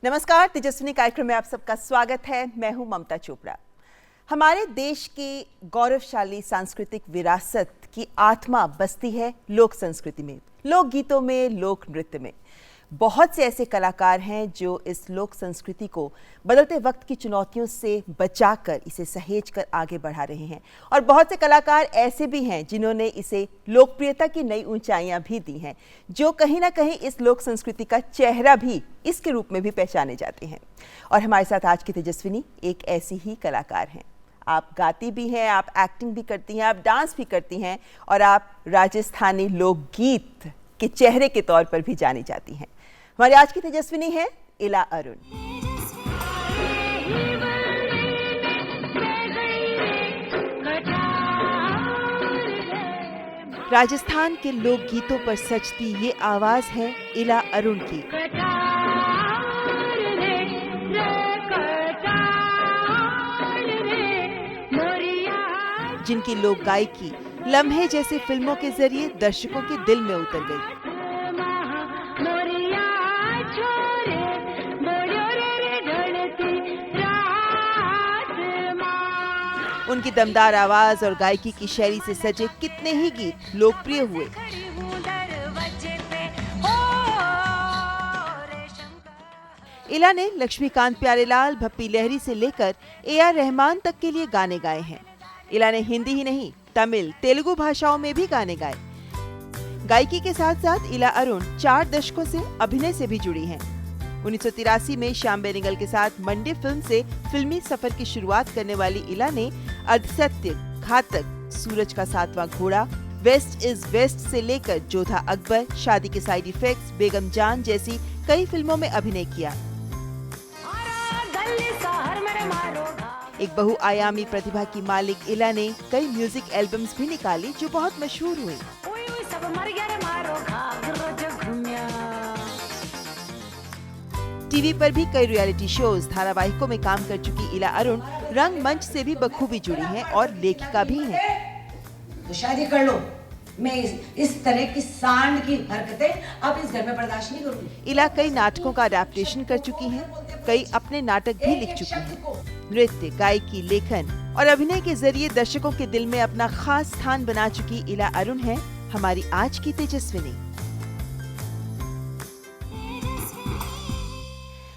नमस्कार, तेजस्विनी कार्यक्रम में आप सबका स्वागत है। मैं हूं ममता चोपड़ा। हमारे देश की गौरवशाली सांस्कृतिक विरासत की आत्मा बसती है लोक संस्कृति में, लोक गीतों में, लोक नृत्य में। बहुत से ऐसे कलाकार हैं जो इस लोक संस्कृति को बदलते वक्त की चुनौतियों से बचाकर इसे सहेज कर आगे बढ़ा रहे हैं, और बहुत से कलाकार ऐसे भी हैं जिन्होंने इसे लोकप्रियता की नई ऊंचाइयां भी दी हैं, जो कहीं ना कहीं इस लोक संस्कृति का चेहरा भी इसके रूप में भी पहचाने जाते हैं। और हमारे साथ आज की तेजस्विनी एक ऐसी ही कलाकार हैं। आप गाती भी हैं, आप एक्टिंग भी करती हैं, आप डांस भी करती हैं, और आप राजस्थानी लोकगीत के चेहरे के तौर पर भी जानी जाती हैं। हमारी आज की तेजस्विनी है इला अरुण। राजस्थान के लोकगीतों पर सजती ये आवाज है इला अरुण की। जिनकी लोक गायकी लम्हे जैसे फिल्मों के जरिए दर्शकों के दिल में उतर गई। उनकी दमदार आवाज और गायकी की शैली से सजे कितने ही गीत लोकप्रिय हुए। इला ने लक्ष्मीकांत प्यारेलाल, भप्पी लहरी से लेकर AR रहमान तक के लिए गाने गाए हैं। इला ने हिंदी ही नहीं, तमिल, तेलुगु भाषाओं में भी गाने गाए। गायकी के साथ साथ इला अरुण 4 दशकों से अभिनय से भी जुड़ी हैं। 1983 में श्याम बेनेगल के साथ मंडे फिल्म से फिल्मी सफर की शुरुआत करने वाली इला ने अर्धसत्य, घातक, सूरज का 7वां घोड़ा, वेस्ट इज वेस्ट से लेकर जोधा अकबर, शादी के साइड इफेक्ट्स, बेगम जान जैसी कई फिल्मों में अभिनय किया। एक बहुआयामी प्रतिभा की मालिक इला ने कई म्यूजिक एल्बम्स भी निकाली जो बहुत मशहूर हुई। टीवी पर भी कई रियलिटी शोज, धारावाहिकों में काम कर चुकी इला अरुण रंगमंच से भी बखूबी जुड़ी हैं और लेखिका भी हैं। तो शादी कर लो, मैं इस तरह की सांड की हरकतें अब इस घर में बर्दाश्त नहीं करूंगी। इला कई नाटकों का अडैप्टेशन कर चुकी हैं, कई अपने नाटक भी लिख चुकी हैं। नृत्य, गायकी, लेखन और अभिनय के जरिए दर्शकों के दिल में अपना खास स्थान बना चुकी इला अरुण है हमारी आज की तेजस्विनी।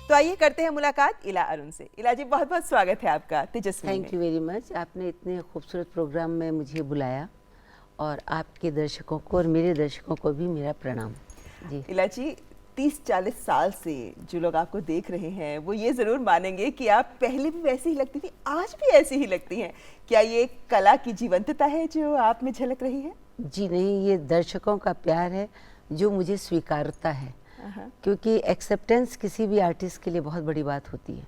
तो आइए करते हैं मुलाकात इला अरुण से। इला जी, बहुत बहुत स्वागत है आपका Tejaswini. Thank you very much. आपने इतने खूबसूरत प्रोग्राम में मुझे बुलाया, और आपके दर्शकों को और मेरे दर्शकों को भी मेरा प्रणाम। जी इला जी, 30-40 साल से जो लोग आपको देख रहे हैं वो ये जरूर मानेंगे कि आप पहले भी वैसी ही लगती थी, आज भी ऐसी ही लगती हैं। क्या ये कला की जीवंतता है जो आप में झलक रही है? जी नहीं, ये दर्शकों का प्यार है जो मुझे स्वीकारता है, क्योंकि एक्सेप्टेंस किसी भी आर्टिस्ट के लिए बहुत बड़ी बात होती है।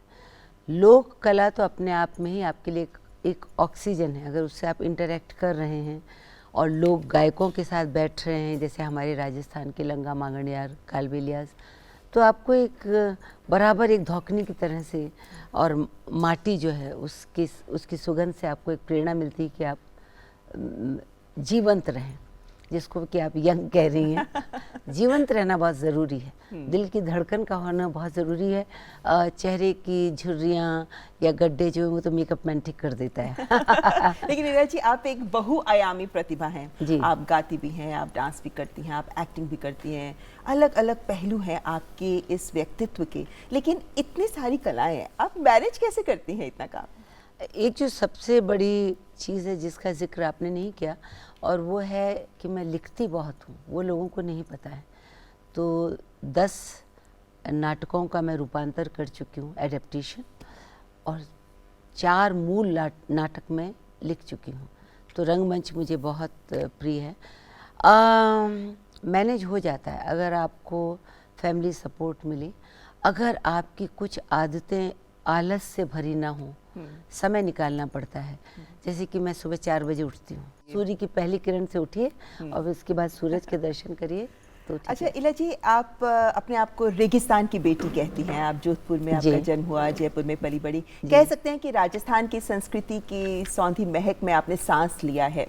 लोक कला तो अपने आप में ही आपके लिए एक ऑक्सीजन है। अगर उससे आप इंटरेक्ट कर रहे हैं और लोग गायकों के साथ बैठ रहे हैं, जैसे हमारे राजस्थान के लंगा मांगणियार, कालबेलियास, तो आपको एक बराबर एक धौकनी की तरह से, और माटी जो है उसकी सुगंध से आपको एक प्रेरणा मिलती है कि आप जीवंत रहें, जिसको कि आप यंग कह रही हैं। जीवंत रहना बहुत ज़रूरी है, दिल की धड़कन का होना बहुत ज़रूरी है। चेहरे की झुर्रियाँ या गड्ढे जो है वो तो मेकअप मैन ठीक कर देता है। लेकिन इला जी, आप एक बहुआयामी प्रतिभा हैं। जी। आप गाती भी हैं, आप डांस भी करती हैं, आप एक्टिंग भी करती हैं, अलग अलग पहलू हैं आपके इस व्यक्तित्व के। लेकिन इतनी सारी कलाएं हैं, आप मैनेज कैसे करती हैं इतना काम? एक जो सबसे बड़ी चीज़ है जिसका जिक्र आपने नहीं किया, और वो है कि मैं लिखती बहुत हूँ, वो लोगों को नहीं पता है। तो 10 नाटकों का मैं रूपांतर कर चुकी हूँ, एडेप्टेशन, और 4 मूल नाटक में लिख चुकी हूँ। तो रंगमंच मुझे बहुत प्रिय है। मैनेज हो जाता है अगर आपको फैमिली सपोर्ट मिले, अगर आपकी कुछ आदतें आलस से भरी ना हो, समय निकालना पड़ता है। जैसे कि मैं सुबह 4 बजे उठती हूँ, सूर्य की पहली किरण से उठिए और उसके बाद सूरज के दर्शन करिए। तो अच्छा इला जी, आप अपने आप को रेगिस्तान की बेटी कहती हैं। आप जोधपुर में आपका जन्म हुआ, जयपुर में पली बड़ी। कह सकते हैं कि राजस्थान की संस्कृति की सौंधी महक में आपने सांस लिया है।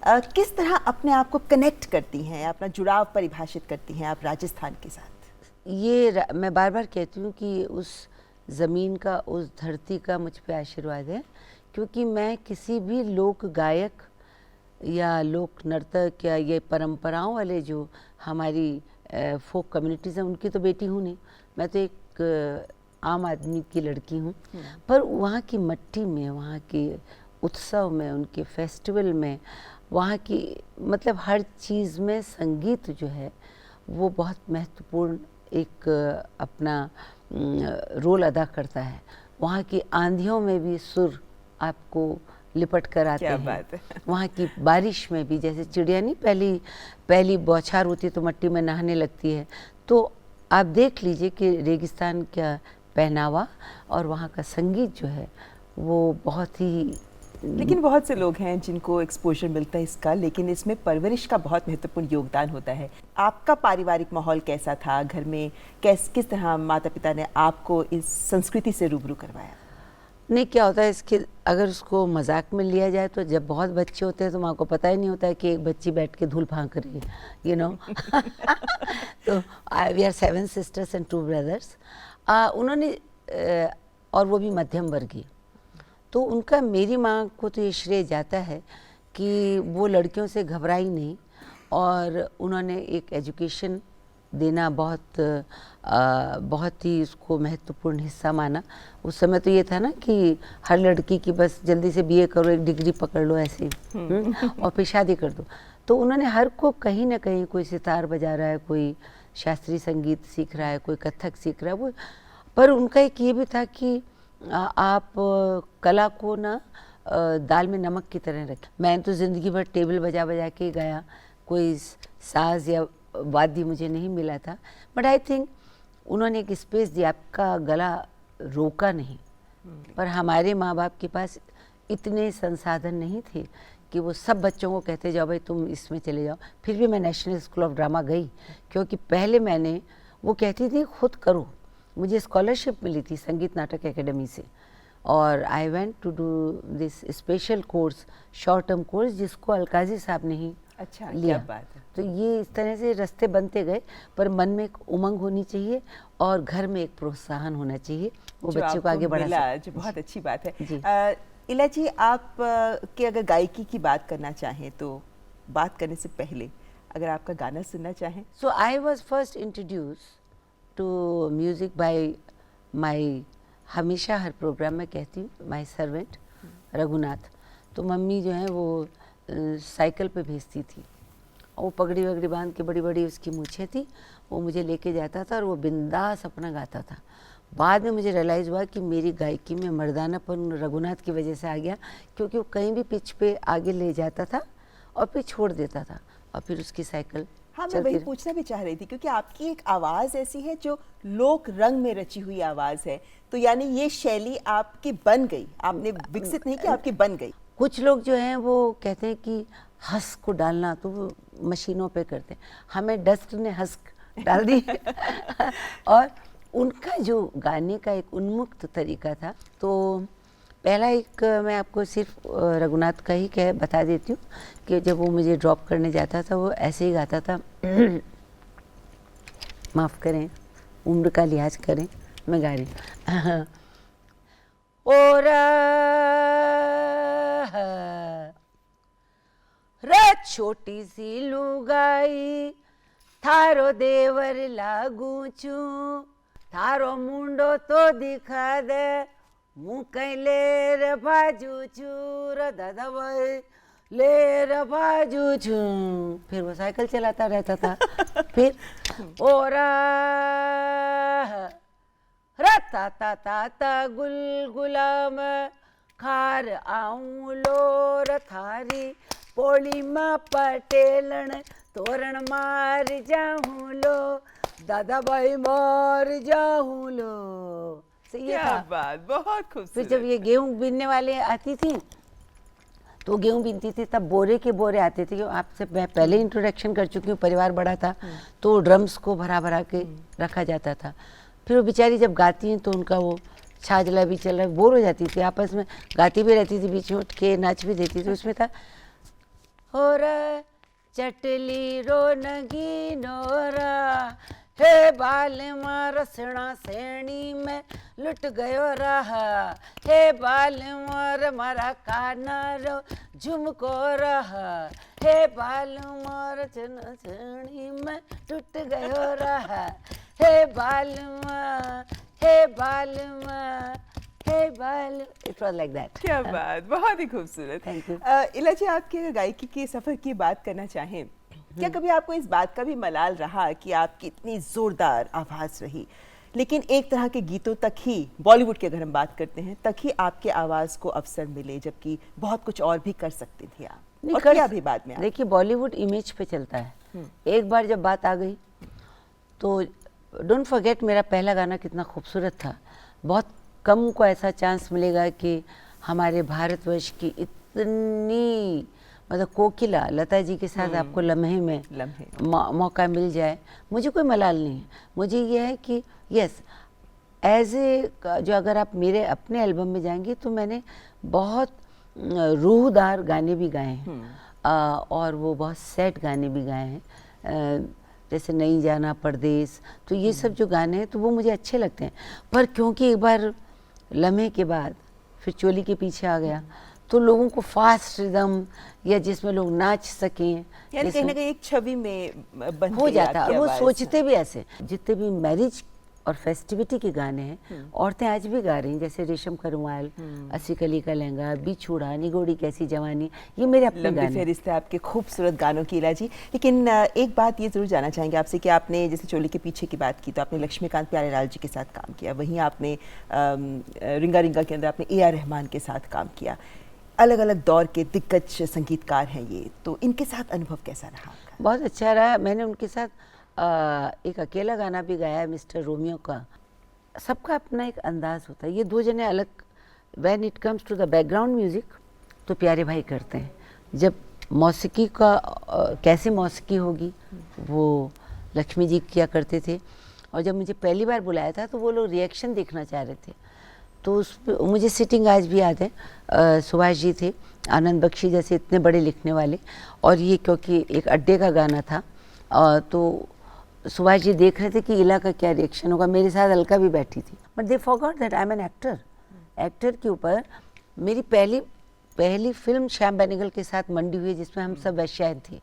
किस तरह अपने आप को कनेक्ट करती हैं, अपना जुड़ाव परिभाषित करती हैं आप राजस्थान के साथ? मैं बार बार कहती हूँ कि उस ज़मीन का, उस धरती का मुझ पे आशीर्वाद है, क्योंकि मैं किसी भी लोक गायक या लोक नर्तक या ये परंपराओं वाले जो हमारी फोक कम्युनिटीज़ हैं उनकी तो बेटी हूँ नहीं। मैं तो एक आम आदमी की लड़की हूँ। पर वहाँ की मट्टी में, वहाँ के उत्सव में, उनके फेस्टिवल में, वहाँ की मतलब हर चीज़ में संगीत जो है वो बहुत महत्वपूर्ण एक अपना रोल अदा करता है। वहाँ की आंधियों में भी सुर आपको लिपट कर आते क्या हैं। बात है। वहाँ की बारिश में भी, जैसे चिड़िया नहीं पहली बौछार होती है तो मट्टी में नहाने लगती है, तो आप देख लीजिए कि रेगिस्तान का पहनावा और वहाँ का संगीत जो है वो बहुत ही। लेकिन बहुत से लोग हैं जिनको एक्सपोजर मिलता है इसका, लेकिन इसमें परवरिश का बहुत महत्वपूर्ण योगदान होता है। आपका पारिवारिक माहौल कैसा था घर में? किस तरह माता पिता ने आपको इस संस्कृति से रूबरू करवाया? नहीं, क्या होता है इसके, अगर उसको मजाक में लिया जाए तो जब बहुत बच्चे होते हैं तो माँ को पता ही नहीं होता है कि एक बच्ची बैठ के धूल फांक रही है, यू नो। तो we are 7 sisters and 2 brothers। उन्होंने और वो भी मध्यम वर्गीय, तो उनका, मेरी माँ को तो ये श्रेय जाता है कि वो लड़कियों से घबराई नहीं और उन्होंने एक एजुकेशन देना बहुत ही उसको महत्वपूर्ण हिस्सा माना। उस समय तो ये था ना कि हर लड़की की बस जल्दी से बीए करो, एक डिग्री पकड़ लो ऐसे और फिर शादी कर दो। तो उन्होंने हर को कहीं ना कहीं, कोई सितार बजा रहा है, कोई शास्त्रीय संगीत सीख रहा है, कोई कथक सीख रहा है, वो, पर उनका एक ये भी था कि आप कला को ना दाल में नमक की तरह रखें। मैंने तो ज़िंदगी भर टेबल बजा बजा के गाया, कोई साज या वाद्य मुझे नहीं मिला था, बट आई थिंक उन्होंने एक स्पेस दिया, आपका गला रोका नहीं। पर हमारे माँ बाप के पास इतने संसाधन नहीं थे कि वो सब बच्चों को कहते जाओ भाई तुम इसमें चले जाओ। फिर भी मैं नेशनल स्कूल ऑफ ड्रामा गई, क्योंकि पहले मैंने, वो कहती थी खुद करो, मुझे स्कॉलरशिप मिली थी संगीत नाटक एकेडमी से, और I went to do this special course, short term course, जिसको अलकाजी साहब ने ही अच्छा, लिया। क्या बात है। तो ये इस तरह से रास्ते बनते गए, पर मन में एक उमंग होनी चाहिए और घर में एक प्रोत्साहन होना चाहिए, वो जो बच्चे को आगे बढ़ा मिला, सके। जो बहुत अच्छी बात है। जी। इला जी, आप के अगर गायकी की बात करना चाहें तो बात करने से पहले अगर आपका गाना सुनना चाहें। So I was first introduced to music by my, हमेशा हर प्रोग्राम में कहती हूँ, माई सर्वेंट रघुनाथ। तो मम्मी जो है वो साइकिल पे भेजती थी, और वो पगड़ी वगड़ी बांध के, बड़ी बड़ी उसकी मूछें थी, वो मुझे लेके जाता था और वो बिंदास अपना गाता था। बाद में मुझे रियलाइज़ हुआ कि मेरी गायकी में मर्दानापन रघुनाथ की वजह से आ गया, क्योंकि वो कहीं भी पिच पे आगे ले जाता था और फिर छोड़ देता था, और फिर उसकी साइकिल हाँ, मैं चलती वही रही। पूछना भी चाह रही थी, क्योंकि आपकी एक आवाज़ ऐसी है जो लोक रंग में रची हुई आवाज़ है, तो यानी ये शैली आपकी बन गई, आपने विकसित नहीं की, आपकी बन गई। कुछ लोग जो हैं वो कहते हैं कि हस्क को डालना तो वो मशीनों पे करते हैं, हमें डस्ट ने हस्क डाल दी। और उनका जो गाने का एक उन्मुक्त तरीका था। तो पहला एक मैं आपको सिर्फ रघुनाथ का ही बता देती हूँ कि जब वो मुझे ड्रॉप करने जाता था वो ऐसे ही गाता था। माफ़ करें, उम्र का लिहाज करें, मैं गा रही हूँ। और छोटी सी लुगाई थारो देवर लागू छू, थारो मुंडो तो दिखा दे, मुँह कहीं लेर बाजू चूर दादा भाई लेर बाजू छू। फिर वो साइकिल चलाता रहता था। फिर ओरा रता ता ता ता गुलगुलाम खार आऊं लोर थारी पोली माँ पटेलन तोरण मार जाऊं लो, दादा भाई मार जाऊं लो। सही है क्या बात, बहुत खूबसूरत। फिर जब ये गेहूं बीनने वाले आती थी तो गेहूं बीनती थी, तब बोरे के बोरे आते थे। आपसे मैं पहले इंट्रोडक्शन कर चुकी हूँ, परिवार बड़ा था तो ड्रम्स को भरा भरा के रखा जाता था। फिर वो बेचारी जब गाती हैं तो उनका वो छाजला भी चल रहा है, बोर हो जाती थी, आपस में गाती भी रहती थी, बीच में उठ के नाच भी देती थी। उसमें था और चटली रोनगी नोरा हे बालमा रसना सेणी में लुट गयो रहा, हे बालमा मारा काना रो झुमको रहा, हे बालमा रसना सेणी में टूट गयो रहा, हे बालमा, हे बालमा, हे बाल। It was like that. क्या बात, बहुत ही खूबसूरत। Thank you. इला जी, आपके गायकी के सफर की बात करना चाहें, क्या कभी आपको इस बात का भी मलाल रहा कि आपकी इतनी जोरदार आवाज रही, लेकिन एक तरह के गीतों तक ही, बॉलीवुड की अगर हम बात करते हैं, तक ही आपके आवाज को अवसर मिले, जबकि बहुत कुछ और भी कर सकती थी आप, नहीं और कर किया भी बाद में आप? देखिए, बॉलीवुड इमेज पे चलता है। एक बार जब बात आ गई तो डोंट फॉरगेट, मेरा पहला गाना कितना खूबसूरत था। बहुत कम को ऐसा चांस मिलेगा कि हमारे भारतवर्ष की इतनी, मतलब कोकिला लता जी के साथ आपको लम्हे में मौका मिल जाए। मुझे कोई मलाल नहीं है, मुझे ये है कि यस, एज ए, जो अगर आप मेरे अपने एल्बम में जाएंगे तो मैंने बहुत रूहदार गाने भी गाए हैं, और वो बहुत सैड गाने भी गाए हैं, जैसे नहीं जाना परदेस। तो ये सब जो गाने हैं तो वो मुझे अच्छे लगते हैं, पर क्योंकि एक बार लम्हे के बाद फिर चोली के पीछे आ गया, तो लोगों को फास्ट रिदम या जिसमें लोग नाच सकें, यानी कहीं ना कहीं एक छवि में बन हो गई जाता है। आपकी और वो आवाज़। सोचते भी ऐसे, जितने भी मैरिज और फेस्टिविटी के गाने हैं, औरतें आज भी गा रही हैं, जैसे रेशम का रुमाल, अस्सी कली का लहंगा, बिछुड़ा, निगोड़ी कैसी जवानी, ये मेरे अपने लंबी गाने हैं। फहरिस्त है आपके खूबसूरत गानों की, इला जी। लेकिन एक बात ये जरूर जानना चाहेंगे आपसे कि आपने जैसे चोली के पीछे की बात की, तो आपने लक्ष्मीकांत प्यारेलाल जी के साथ काम किया, वहीं आपने रिंगा रिंगा के अंदर आपने ए आर रहमान के साथ काम किया। अलग अलग दौर के दिग्गज संगीतकार हैं ये, तो इनके साथ अनुभव कैसा रहा आपका? बहुत अच्छा रहा। मैंने उनके साथ एक अकेला गाना भी गाया है, मिस्टर रोमियो का। सबका अपना एक अंदाज होता है, ये दो जने अलग। When it comes to the background music तो प्यारे भाई करते हैं, जब मौसीकी का कैसे मौसीकी होगी वो लक्ष्मी जी किया करते थे। और जब मुझे पहली बार बुलाया था तो वो लोग रिएक्शन देखना चाह रहे थे, तो उस मुझे सिटिंग आज भी याद है। सुभाष जी थे, आनंद बख्शी जैसे इतने बड़े लिखने वाले, और ये क्योंकि एक अड्डे का गाना था, तो सुभाष जी देख रहे थे कि इला का क्या रिएक्शन होगा। मेरे साथ अलका भी बैठी थी, but they forgot that I am an actor. Actor के ऊपर मेरी पहली फिल्म श्याम बेनेगल के साथ मंडी हुई, जिसमें हम सब वैश्यायन थे।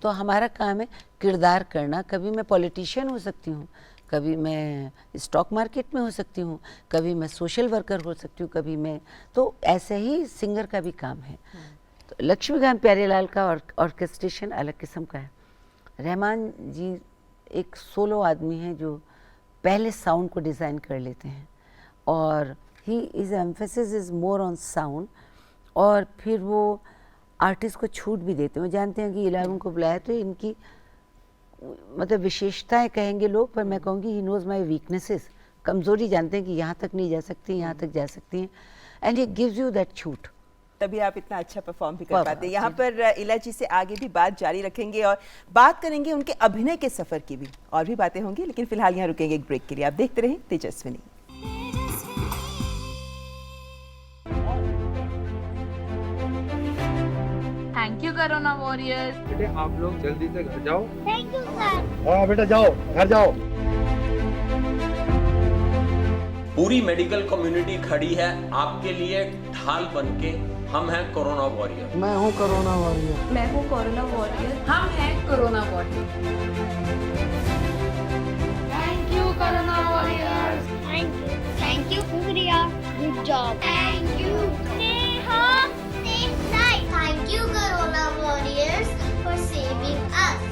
तो हमारा काम है किरदार करना। कभी मैं पॉलिटिशियन हो सकती हूँ, कभी मैं स्टॉक मार्केट में हो सकती हूँ, कभी मैं सोशल वर्कर हो सकती हूँ, कभी मैं, तो ऐसे ही सिंगर का भी काम है। तो लक्ष्मीकांत प्यारेलाल का ऑर्केस्ट्रेशन अलग किस्म का है। रहमान जी एक सोलो आदमी हैं जो पहले साउंड को डिज़ाइन कर लेते हैं, और he is emphasis is more on sound, और फिर वो आर्टिस्ट को छूट भी देते हैं। वो जानते हैं कि इलाकों को बुलाया तो इनकी मतलब विशेषताएं कहेंगे लोग, पर मैं कहूँगी ही नोज़ माई वीकनेसेस। कमज़ोरी जानते हैं कि यहाँ तक नहीं जा सकती, यहाँ तक जा सकती हैं, and he gives you that छूट। तभी आप इतना अच्छा परफॉर्म भी कर पाते हैं। यहाँ पर इला जी से आगे भी बात जारी रखेंगे और बात करेंगे उनके अभिनय के सफर की भी, और भी बातें होंगी, लेकिन फिलहाल यहाँ रुकेंगे एक ब्रेक के लिए। आप देखते रहें Tejaswini. Thank you Corona warriors. बेटे आप लोग जल्दी से घर जाओ। Thank you sir. हाँ बेटा जाओ, घर जाओ। पूरी मेडिकल कम्युनिटी खड़ी है आपके लिए ढाल बनके। हम हैं कोरोना वॉरियर। मैं हूँ कोरोना वॉरियर। मैं हूँ कोरोना वॉरियर। हम हैं Corona warrior. Thank you Corona warriors. Thank you शुक्रिया, good job. Thank you Neha, stay safe. Thank you Corona Warriors for saving us.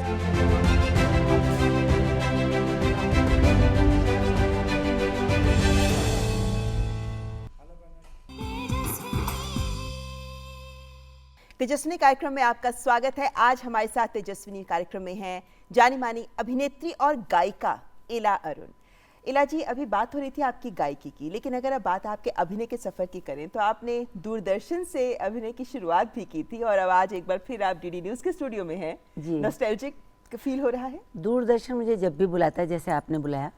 Tejaswini कार्यक्रम में आपका स्वागत है। आज हमारे साथ तेजस्विनी कार्यक्रम में हैं जानी मानी अभिनेत्री और गायिका इला अरुण। इला जी, अभी बात हो रही थी आपकी गायकी की, लेकिन अगर अब बात आपके अभिनय के सफर की करें तो आपने दूरदर्शन से अभिनय की शुरुआत भी की थी, और अब आज एक बार फिर आप डीडी न्यूज़ के स्टूडियो में हैं। जी। नॉस्टैल्जिक फील हो रहा है? दूरदर्शन मुझे जब भी बुलाता है, जैसे आपने बुलाया,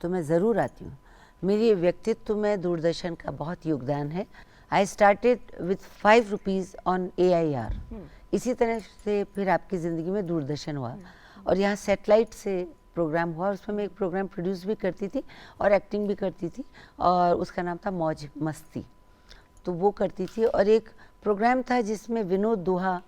तो मैं ज़रूर आती हूँ। मेरे व्यक्तित्व में दूरदर्शन का बहुत योगदान है। I started with 5 rupees on AIR। इसी तरह से फिर आपकी ज़िंदगी में दूरदर्शन हुआ, और यहाँ सेटेलाइट से प्रोग्राम हुआ, उसमें मैं एक प्रोग्राम प्रोड्यूस भी करती थी और एक्टिंग भी करती थी, और उसका नाम था मौज मस्ती। तो वो करती थी। और एक प्रोग्राम था जिसमें विनोद दुहा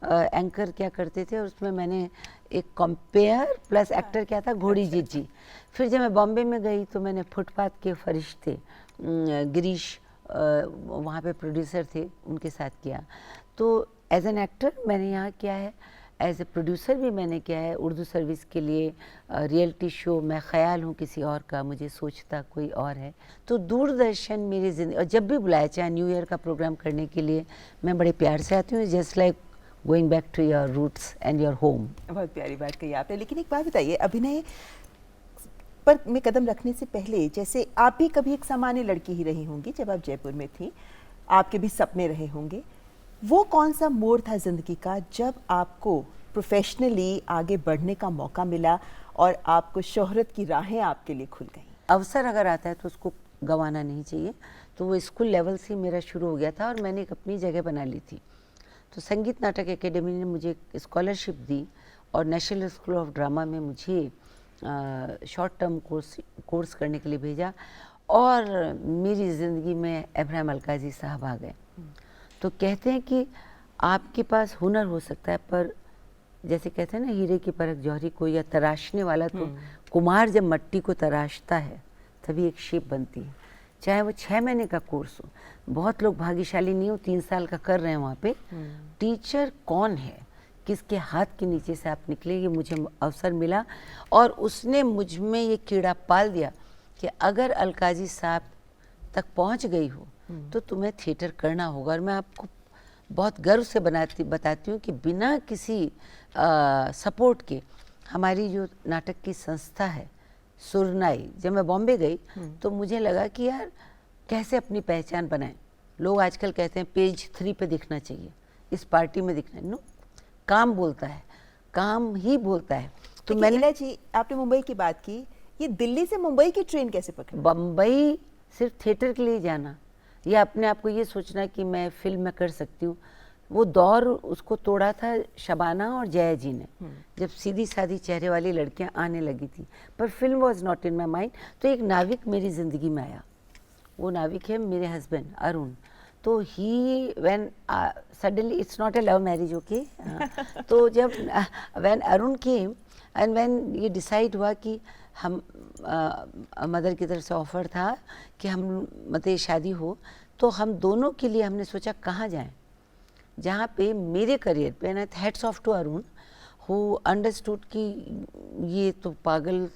एंकर क्या करते थे, और उसमें मैंने एक कंपेयर प्लस एक्टर क्या था, घोड़ी जीजी। फिर जब मैं बॉम्बे में गई तो मैंने फुटपाथ के फरिश्ते गिरीश वहाँ पे प्रोड्यूसर थे, उनके साथ किया। तो एज एन एक्टर मैंने यहाँ किया है, एज ए प्रोड्यूसर भी मैंने किया है उर्दू सर्विस के लिए रियलिटी शो मैं ख्याल हूँ किसी और का, मुझे सोचता कोई और है। तो दूरदर्शन मेरी ज़िंदगी, और जब भी बुलाया चाहे न्यू ईयर का प्रोग्राम करने के लिए मैं बड़े प्यार से आती हूँ, just like going back to your roots and your home. बहुत प्यारी बात कही आपने। लेकिन एक बात बताइए, अभिनय पर में कदम रखने से पहले, जैसे आप भी कभी एक सामान्य लड़की ही रही होंगी जब आप जयपुर में थी, आपके भी सपने रहे होंगे, वो कौन सा मोड़ था ज़िंदगी का जब आपको प्रोफेशनली आगे बढ़ने का मौका मिला और आपको शोहरत की राहें आपके लिए खुल गई? अवसर अगर आता है तो उसको गंवाना नहीं चाहिए। तो वो स्कूल लेवल से मेरा शुरू हो गया था और मैंने एक अपनी जगह बना ली थी। तो संगीत नाटक एकेडमी ने मुझे स्कॉलरशिप दी और नेशनल स्कूल ऑफ ड्रामा में मुझे शॉर्ट टर्म कोर्स करने के लिए भेजा, और मेरी ज़िंदगी में इब्राहिम अलकाजी साहब आ गए। तो कहते हैं कि आपके पास हुनर हो सकता है, पर जैसे कहते हैं ना, हीरे की परख जौहरी को, या तराशने वाला तो कुम्हार जब मट्टी को तराशता है तभी एक शेप बनती है, चाहे वो 6 महीने का कोर्स हो। बहुत लोग भाग्यशाली नहीं हो, 3 साल का कर रहे हैं वहाँ पे। टीचर कौन है, किसके हाथ के नीचे से आप निकले, ये मुझे अवसर मिला, और उसने मुझ में ये कीड़ा पाल दिया कि अगर अलकाजी साहब तक पहुँच गई हो तो तुम्हें थिएटर करना होगा। और मैं आपको बहुत गर्व से बताती हूँ कि बिना किसी सपोर्ट के हमारी जो नाटक की संस्था है सुरनाई, जब मैं बॉम्बे गई तो मुझे लगा कि यार कैसे अपनी पहचान बनाएं। लोग आजकल कहते हैं पेज 3 पे दिखना चाहिए, इस पार्टी में दिखना है। नो, काम बोलता है, काम ही बोलता है। तो मैंने इला जी, आपने मुंबई की बात की, ये दिल्ली से मुंबई की ट्रेन कैसे पकड़ी? बम्बई सिर्फ थिएटर के लिए जाना या अपने आप को ये सोचना कि मैं फिल्म में कर सकती हूँ, वो दौर उसको तोड़ा था शबाना और जया जी ने, जब सीधी सादी चेहरे वाली लड़कियां आने लगी थी। पर film was not in my mind. तो एक नाविक मेरी ज़िंदगी में आया, वो नाविक है मेरे हस्बैंड अरुण। तो he when suddenly, it's not a love marriage, okay. तो जब when Arun came and when ये डिसाइड हुआ कि हम मदर की तरफ से ऑफर था कि हम मतलब शादी हो, तो हम दोनों के लिए हमने सोचा कहाँ जाएं, जहाँ पे मेरे करियर पे, and hats off to Arun who understood कि ये तो पागल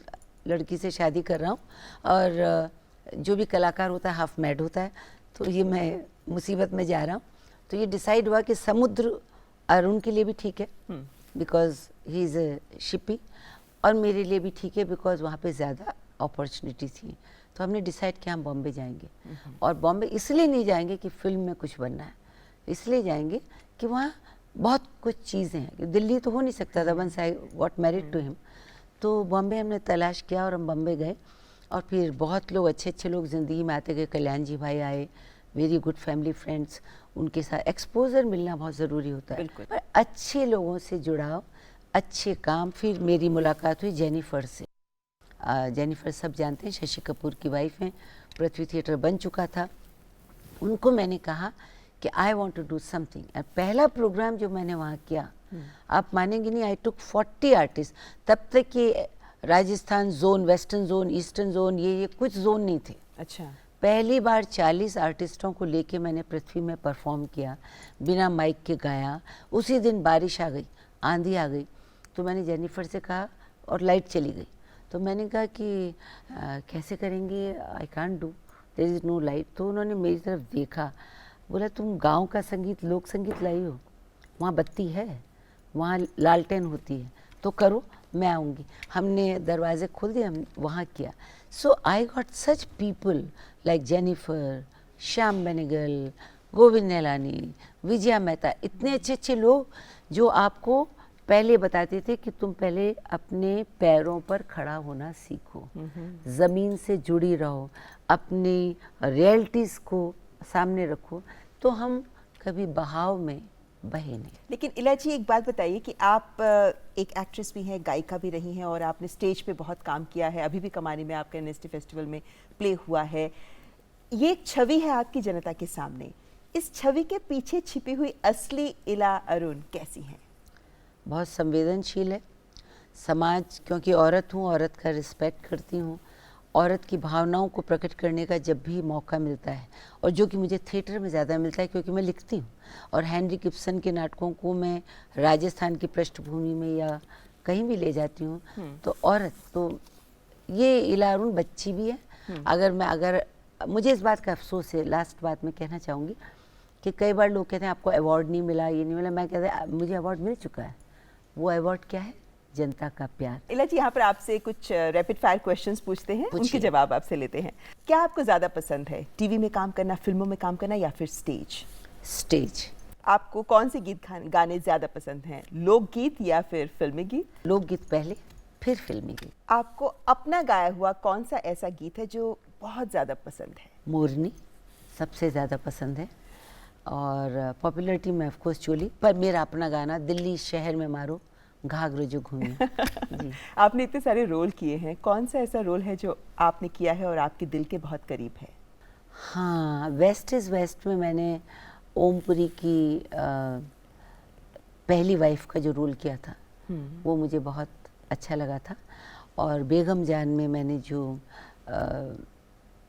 लड़की से शादी कर रहा हूँ, और जो भी कलाकार होता है हाफ मैड होता है, तो ये मैं मुसीबत में जा रहा हूँ। तो ये डिसाइड हुआ कि समुद्र अरुण के लिए भी ठीक है बिकॉज ही इज़ अ शिपी, और मेरे लिए भी ठीक है बिकॉज वहाँ पे ज़्यादा अपॉर्चुनिटी थी। तो हमने डिसाइड किया हम बॉम्बे जाएंगे, और बॉम्बे इसलिए नहीं जाएंगे कि फिल्म में कुछ बनना है, इसलिए जाएंगे कि वहाँ बहुत कुछ चीज़ें हैं। दिल्ली तो हो नहीं सकता था, once I got married to him. तो बॉम्बे हमने तलाश किया और हम बॉम्बे गए, और फिर बहुत लोग अच्छे अच्छे लोग ज़िंदगी में आते गए। कल्याण जी भाई आए, वेरी गुड फैमिली फ्रेंड्स, उनके साथ एक्सपोजर मिलना बहुत ज़रूरी होता है, पर अच्छे लोगों से जुड़ाव, अच्छे काम। फिर मेरी मुलाकात हुई जेनिफर से। जेनिफर सब जानते हैं, शशि कपूर की वाइफ हैं, पृथ्वी थिएटर बन चुका था। उनको मैंने कहा कि I want to do something, और पहला प्रोग्राम जो मैंने वहाँ किया, आप मानेंगे नहीं, आई टुक 40 आर्टिस्ट। तब तक ये Rajasthan zone, western zone, eastern zone, ये कुछ जोन नहीं थे। अच्छा। पहली बार 40 आर्टिस्टों को लेके मैंने पृथ्वी में परफॉर्म किया, बिना माइक के गाया। उसी दिन बारिश आ गई, आंधी आ गई, तो मैंने जेनिफर से कहा, और लाइट चली गई, तो मैंने कहा कि कैसे करेंगे, I can't do, there is no light. तो उन्होंने मेरी तरफ देखा, बोला तुम गांव का संगीत, लोक संगीत लाई हो, वहाँ बत्ती है, वहाँ लालटेन होती है, तो करो, मैं आऊँगी। हमने दरवाजे खोल दिए, हम वहाँ किया। So I got such people like Jennifer, Shyam Benegal, Govind Nihalani, Vijaya Mehta, इतने अच्छे अच्छे लोग जो आपको पहले बताते थे कि तुम पहले अपने पैरों पर खड़ा होना सीखो, ज़मीन से जुड़ी रहो, अपनी रियलिटीज़ को सामने रखो। तो हम कभी बहाव में बहे नहीं। लेकिन इला जी एक बात बताइए कि आप एक एक्ट्रेस भी हैं, गायिका भी रही हैं और आपने स्टेज पे बहुत काम किया है, अभी भी कमानी में आपका एनएसटी फेस्टिवल में प्ले हुआ है। ये एक छवि है आपकी जनता के सामने, इस छवि के पीछे छिपी हुई असली इला अरुण कैसी हैं? बहुत संवेदनशील है समाज, क्योंकि औरत हूँ, औरत का रिस्पेक्ट करती हूँ, औरत की भावनाओं को प्रकट करने का जब भी मौका मिलता है, और जो कि मुझे थिएटर में ज़्यादा मिलता है क्योंकि मैं लिखती हूँ, और हेनरी गिब्सन के नाटकों को मैं राजस्थान की पृष्ठभूमि में या कहीं भी ले जाती हूँ, तो औरत, तो ये इला अरुण बच्ची भी है। अगर मुझे इस बात का अफसोस है, लास्ट बात मैं कहना चाहूँगी कि कई बार लोग कहते हैं आपको अवार्ड नहीं मिला, ये नहीं मिला, मैं कहते हैं मुझे अवार्ड मिल चुका है। वो अवार्ड क्या है? जनता का प्यार। इला जी यहाँ पर आपसे कुछ रैपिड फायर क्वेश्चंस पूछते हैं, उनके जवाब आपसे लेते हैं। क्या आपको ज़्यादा पसंद है, टीवी में काम करना, फिल्मों में काम करना या फिर स्टेज? स्टेज। आपको कौन से गीत गाने ज़्यादा पसंद हैं, लोकगीत या फिर फिल्मी गीत? लोकगीत पहले, फिर फिल्मी गीत। आपको अपना गाया हुआ कौन सा ऐसा गीत है जो बहुत ज़्यादा पसंद है? मोरनी सबसे ज़्यादा पसंद है, और पॉपुलरिटी में ऑफ कोर्स चोली, पर मेरा अपना गाना दिल्ली शहर में मारो घाघरो जो घूमियो। जी। आपने इतने सारे रोल किए हैं, कौन सा ऐसा रोल है जो आपने किया है और आपके दिल के बहुत करीब है? हाँ, वेस्ट इज़ वेस्ट में मैंने ओमपुरी की पहली वाइफ का जो रोल किया था वो मुझे बहुत अच्छा लगा था, और बेगम जान में मैंने जो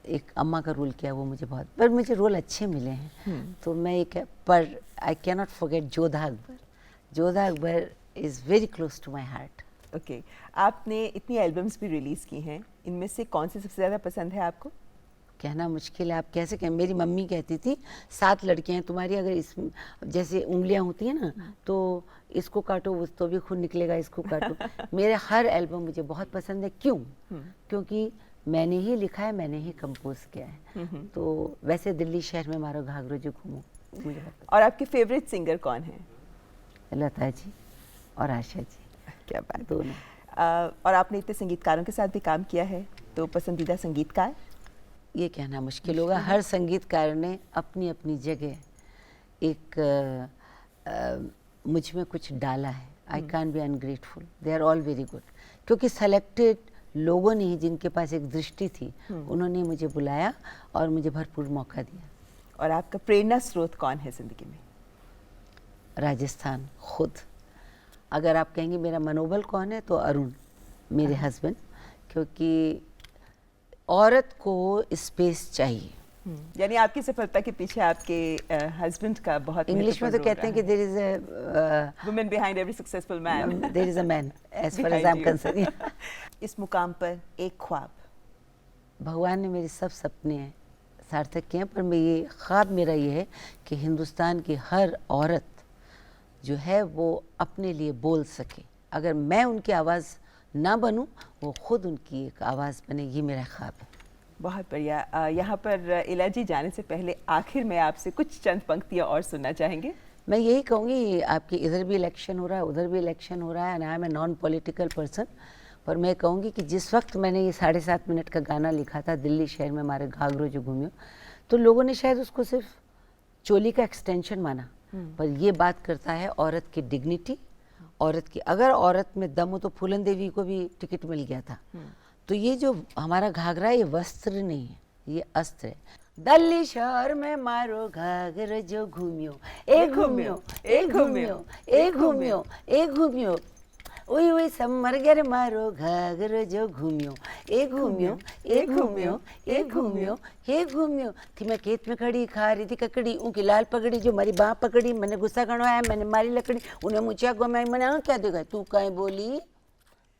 एक अम्मा का रोल किया वो मुझे बहुत, पर मुझे रोल अच्छे मिले हैं। तो मैं एक, पर I can not forget Jodha Akbar. Jodha Akbar is very close to my heart. Okay, आपने इतनी एल्बम्स भी रिलीज़ की हैं, इनमें से कौन सी सबसे ज़्यादा पसंद है आपको? कहना मुश्किल है, आप कैसे कहें। मेरी मम्मी कहती थी 7 लड़कियां हैं तुम्हारी, अगर इस जैसे उंगलियां होती हैं ना, तो इसको काटो वो तो भी खून निकलेगा, इसको काटो। मेरे हर एल्बम मुझे बहुत पसंद है। क्यों? क्योंकि मैंने ही लिखा है, मैंने ही कंपोज किया है। तो वैसे दिल्ली शहर में मारो घाघरो जो घूमो मुझे बहुत। और आपके फेवरेट सिंगर कौन है? लता जी और आशा जी। क्या बात। दोनों। और आपने इतने संगीतकारों के साथ भी काम किया है, तो पसंदीदा संगीतकार? ये कहना मुश्किल होगा। हर संगीतकार ने अपनी अपनी जगह एक मुझ में कुछ डाला है। I can be ungrateful, they are all very good, क्योंकि सेलेक्टेड लोगों ने ही, जिनके पास एक दृष्टि थी, उन्होंने मुझे बुलाया और मुझे भरपूर मौका दिया। और आपका प्रेरणा स्रोत कौन है जिंदगी में? राजस्थान खुद। अगर आप कहेंगे मेरा मनोबल कौन है, तो अरुण, मेरे हस्बैंड, क्योंकि औरत को स्पेस चाहिए। यानी आपकी सफलता के पीछे आपके हस्बैंड का बहुत इंग्लिश में तो कहते हैं कि there is a woman behind every successful man, there is a man as far as I am concern. इस मुकाम पर एक ख्वाब। भगवान ने मेरे सब सपने सार्थक किए हैं, पर मैं ये ख्वाब मेरा ये है कि हिंदुस्तान की हर औरत जो है वो अपने लिए बोल सके। अगर मैं उनकी आवाज़ ना बनूं, वो खुद उनकी एक आवाज़ बने, ये मेरा ख्वाब है। बहुत बढ़िया। यहाँ पर इला जी जाने से पहले आखिर में आपसे कुछ चंद पंक्तियाँ और सुनना चाहेंगे? मैं यही कहूँगी, आपके इधर भी इलेक्शन हो रहा है, उधर भी इलेक्शन हो रहा है, and I am a non political person, पर मैं कहूँगी कि जिस वक्त मैंने ये 7.5 मिनट का गाना लिखा था, दिल्ली शहर में हमारे घाघरो जो घूमियो, तो लोगों ने शायद उसको सिर्फ चोली का एक्सटेंशन माना, पर ये बात करता है औरत की डिग्निटी, औरत की। अगर औरत में दम हो तो फूलन देवी को भी टिकट मिल गया था। तो ये जो हमारा घाघरा, ये वस्त्र नहीं है, ये अस्त्र है। दिल्ली शहर में मारो घाघर जो घूमियो, ए घूमियो, ए घूमियो, ए घूमियो, ए घूमियो, ओए ओए समर गर मारो घाघर जो घूमियो, ए घूमियो, ए घूमियो, ए घूमियो, हे घूमियो। थी मैं खेत में खड़ी, खा रही थी ककड़ी, उनकी लाल पकड़ी जो मारी बाँ पकड़ी, मैंने गुस्सा गणवाया, मैंने मारी लकड़ी, उन्हें मुझे घुमाई, मैंने क्या देगा, तू कहीं बोली,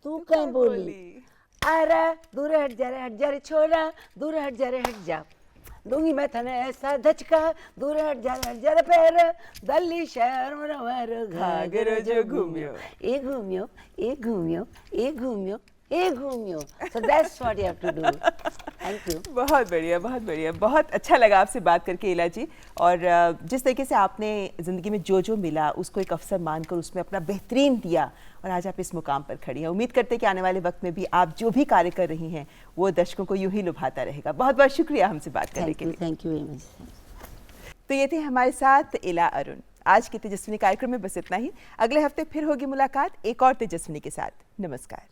तू कहीं बोली, अरे दूर हट जा रे छोरा, दूर हट जा, दूंगी मैं थने ऐसा धचका, दूर हट जा रे पैर, दिल्ली शहर में मारो घाघरो जो घूमियो, ए घूमियो, ए घूमियो, ए घूमियो, ए घूमियो। So that's what you have to do. Thank you. बहुत बढ़िया, बहुत बढ़िया। बहुत अच्छा लगा आपसे बात करके इला जी, और जिस तरीके से आपने ज़िंदगी में जो जो मिला उसको एक अवसर मानकर उसमें अपना बेहतरीन दिया, और आज आप इस मुकाम पर खड़ी हैं। उम्मीद करते हैं कि आने वाले वक्त में भी आप जो भी कार्य कर रही हैं वो दर्शकों को यूं ही लुभाता रहेगा। बहुत बहुत शुक्रिया हमसे बात करने के लिए। Thank you very much. तो ये थे हमारे साथ इला अरुण। आज के तेजस्विनी कार्यक्रम में बस इतना ही। अगले हफ्ते फिर होगी मुलाकात एक और तेजस्विनी के साथ। नमस्कार।